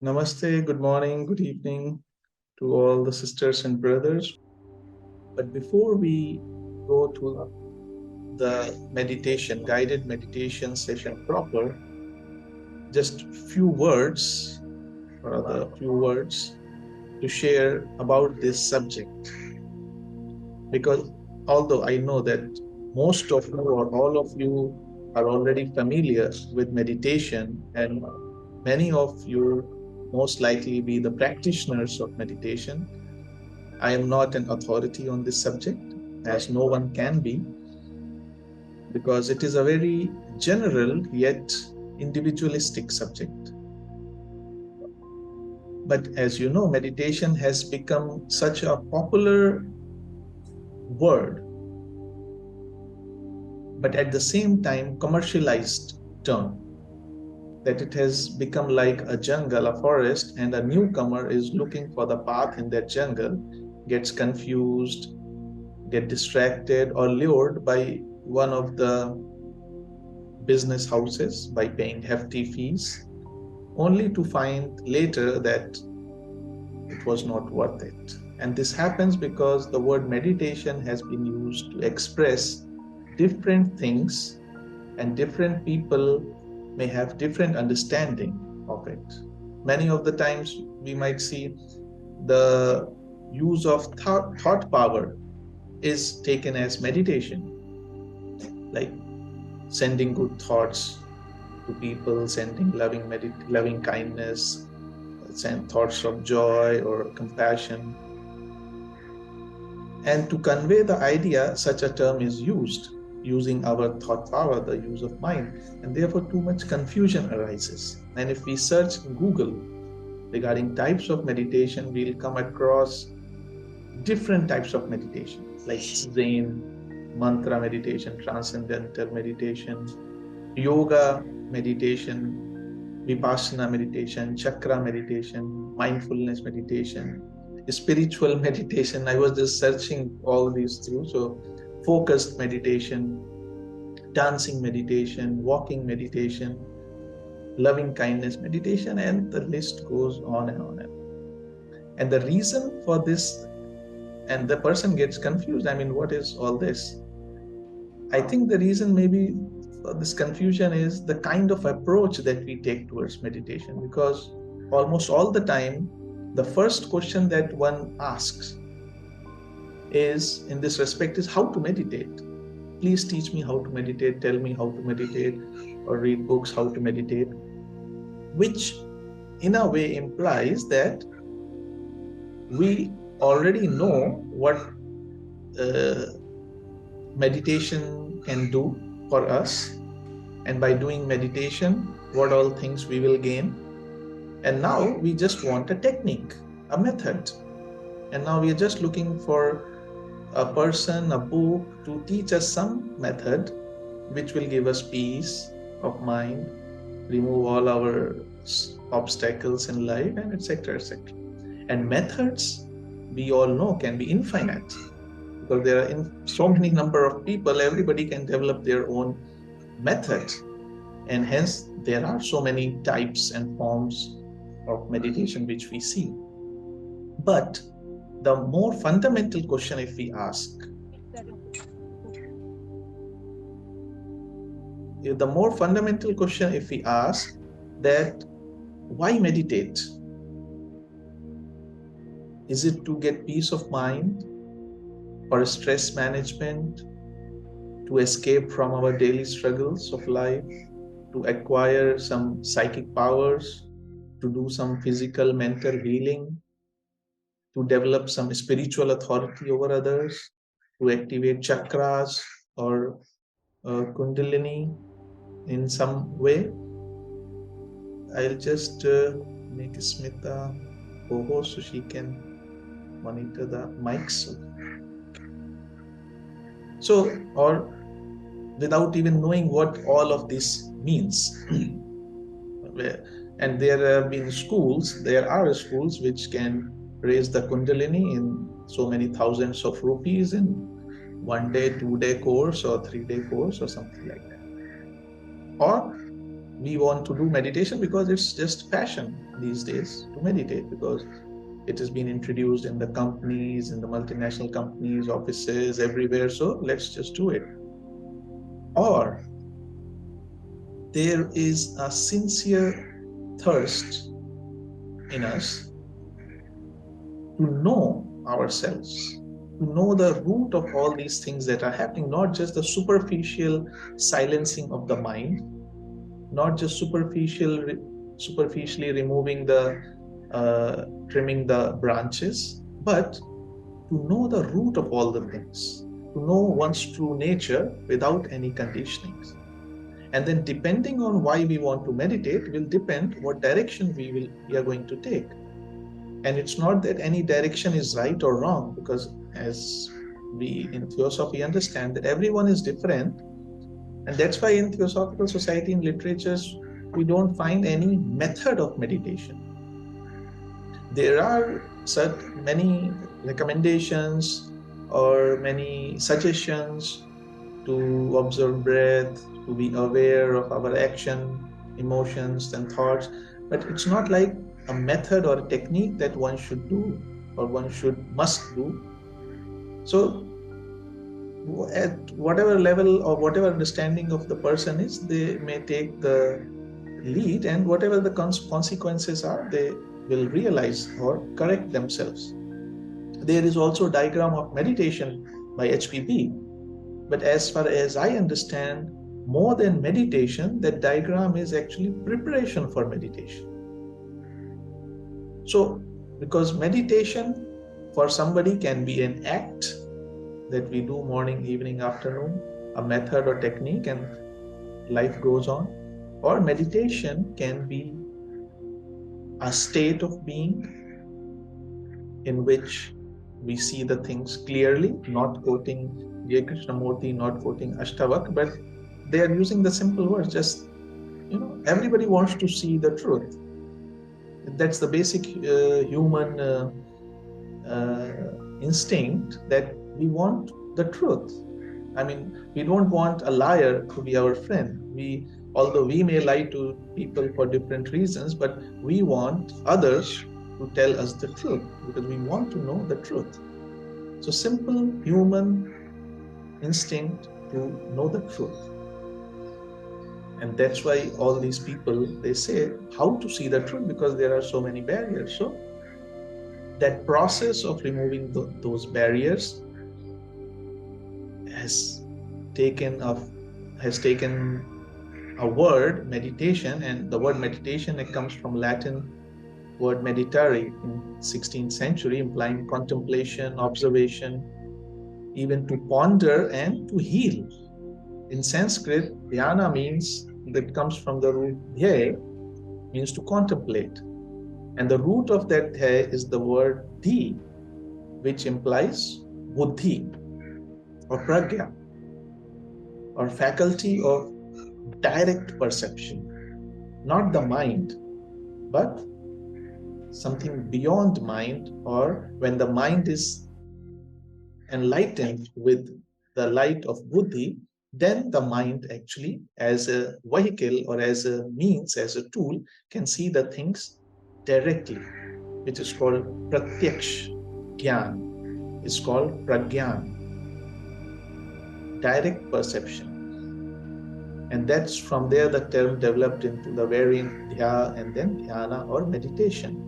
Namaste, good morning, good evening to all the sisters and brothers. But before we go to the meditation, guided meditation session proper, just few words, or rather few words to share about this subject. Because although I know that most of you or all of you are already familiar with meditation, and many of you most likely be the practitioners of meditation, I am not an authority on this subject, as no one can be, because it is a very general yet individualistic subject. But as you know, meditation has become such a popular word, but at the same time, commercialized term, that it has become like a jungle, a forest, and a newcomer is looking for the path in that jungle, gets confused, get distracted, or lured by one of the business houses by paying hefty fees, only to find later that it was not worth it. And this happens because the word meditation has been used to express different things, and different people may have different understanding of it. Many of the times we might see the use of thought power is taken as meditation, like sending good thoughts to people, sending loving kindness, send thoughts of joy or compassion. And to convey the idea, such a term is used, using our thought power, the use of mind, and therefore too much confusion arises. And if we search Google regarding types of meditation, we'll come across different types of meditation, like Zen, mantra meditation, transcendental meditation, yoga meditation, vipassana meditation, chakra meditation, mindfulness meditation, spiritual meditation. I was just searching all these through. So, focused meditation, dancing meditation, walking meditation, loving kindness meditation, and the list goes on and on. And the reason for this, and the person gets confused. I mean, what is all this? I think the reason maybe for this confusion is the kind of approach that we take towards meditation, because almost all the time, the first question that one asks is in this respect is how to meditate. Please teach me how to meditate, tell me how to meditate, or read books how to meditate, which in a way implies that we already know what uh, meditation can do for us, and by doing meditation, what all things we will gain. And now we just want a technique, a method. And now we are just looking for a person, a book to teach us some method which will give us peace of mind, remove all our obstacles in life, and etc. etc. And methods, we all know, can be infinite, because there are so many number of people, everybody can develop their own method, and hence there are so many types and forms of meditation which we see. But the more fundamental question, if we ask, the more fundamental question, if we ask that why meditate? Is it to get peace of mind, or stress management, to escape from our daily struggles of life, to acquire some psychic powers, to do some physical, mental healing, to develop some spiritual authority over others, to activate chakras or kundalini in some way? I'll just make Smita co-host so she can monitor the mics. So, or without even knowing what all of this means. And there have been schools, there are schools which can raise the kundalini in so many thousands of rupees in 1 day, 2 day course, or 3 day course, or something like that. Or We want to do meditation because it's just fashion these days to meditate, because it has been introduced in the companies, in the multinational companies, offices, everywhere. So let's just do it. Or there is a sincere thirst in us to know ourselves, to know the root of all these things that are happening, not just the superficial silencing of the mind, not just superficially removing the trimming the branches, but to know the root of all the things, to know one's true nature without any conditionings. And then depending on why we want to meditate will depend what direction we are going to take. And it's not that any direction is right or wrong, because as we in Theosophy understand that everyone is different. And that's why in Theosophical society, in literatures, we don't find any method of meditation. There are many recommendations or many suggestions to observe breath, to be aware of our action, emotions, and thoughts. But it's not like a method or a technique that one should do or one must do. So at whatever level or whatever understanding of the person is, they may take the lead, and whatever the consequences are, they will realize or correct themselves. There is also a diagram of meditation by HPP. But as far as I understand, more than meditation, that diagram is actually preparation for meditation. So, because meditation for somebody can be an act that we do morning, evening, afternoon, a method or technique, and life goes on. Or meditation can be a state of being in which we see the things clearly, not quoting J. Krishnamurti, not quoting Ashtavak, but they are using the simple words. Just, everybody wants to see the truth. That's the basic human instinct, that we want the truth. I mean, we don't want a liar to be our friend. Although we may lie to people for different reasons, but we want others to tell us the truth because we want to know the truth. So simple human instinct to know the truth. And that's why all these people, they say how to see the truth, because there are so many barriers. So that process of removing those barriers has taken a word meditation, and the word meditation, it comes from Latin word meditare in 16th century, implying contemplation, observation, even to ponder and to heal. In Sanskrit, dhyana that comes from the root dhya, means to contemplate. And the root of that dhya is the word dhi, which implies buddhi or pragya, or faculty of direct perception. Not the mind, but something beyond mind, or when the mind is enlightened with the light of buddhi, then the mind actually, as a vehicle or as a means, as a tool, can see the things directly, which is called pratyaksh gyan, is called pragyan, direct perception. And that's from there the term developed into the variant dhya and then dhyana or meditation.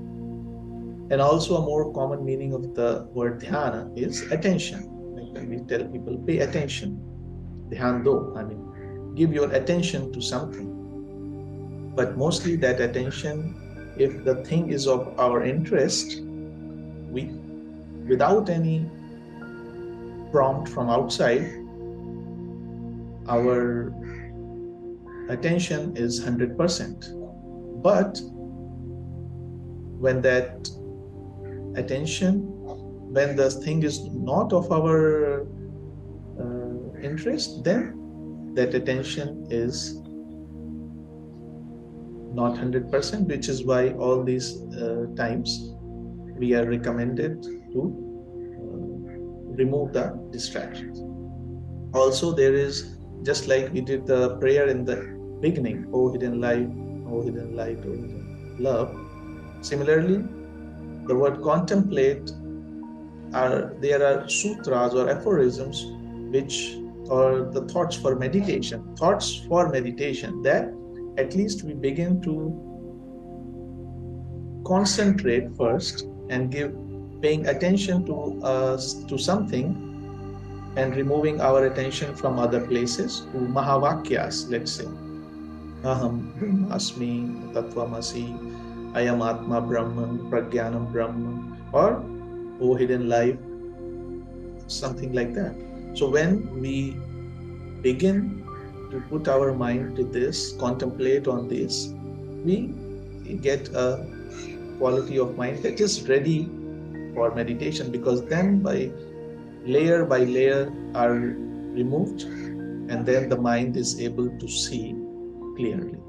And also a more common meaning of the word dhyana is attention. Like when we tell people, pay attention, dhyan do, give your attention to something. But mostly that attention, if the thing is of our interest, we, without any prompt from outside, our attention is 100%. But when that attention, when the thing is not of our interest, then that attention is not 100%, which is why all these times we are recommended to remove the distractions. Also, there is, just like we did the prayer in the beginning, O hidden light, O hidden light, O hidden love. Similarly, the word contemplate there are sutras or aphorisms which are the thoughts for meditation that at least we begin to concentrate first and give paying attention to something and removing our attention from other places to mahavakyas, let's say aham brahmasmi tattvamasi ayam atma brahman pragyanam brahman, or oh hidden life, something like that. So when we begin to put our mind to this, contemplate on this, we get a quality of mind that is ready for meditation, because then by layer are removed, and then the mind is able to see clearly.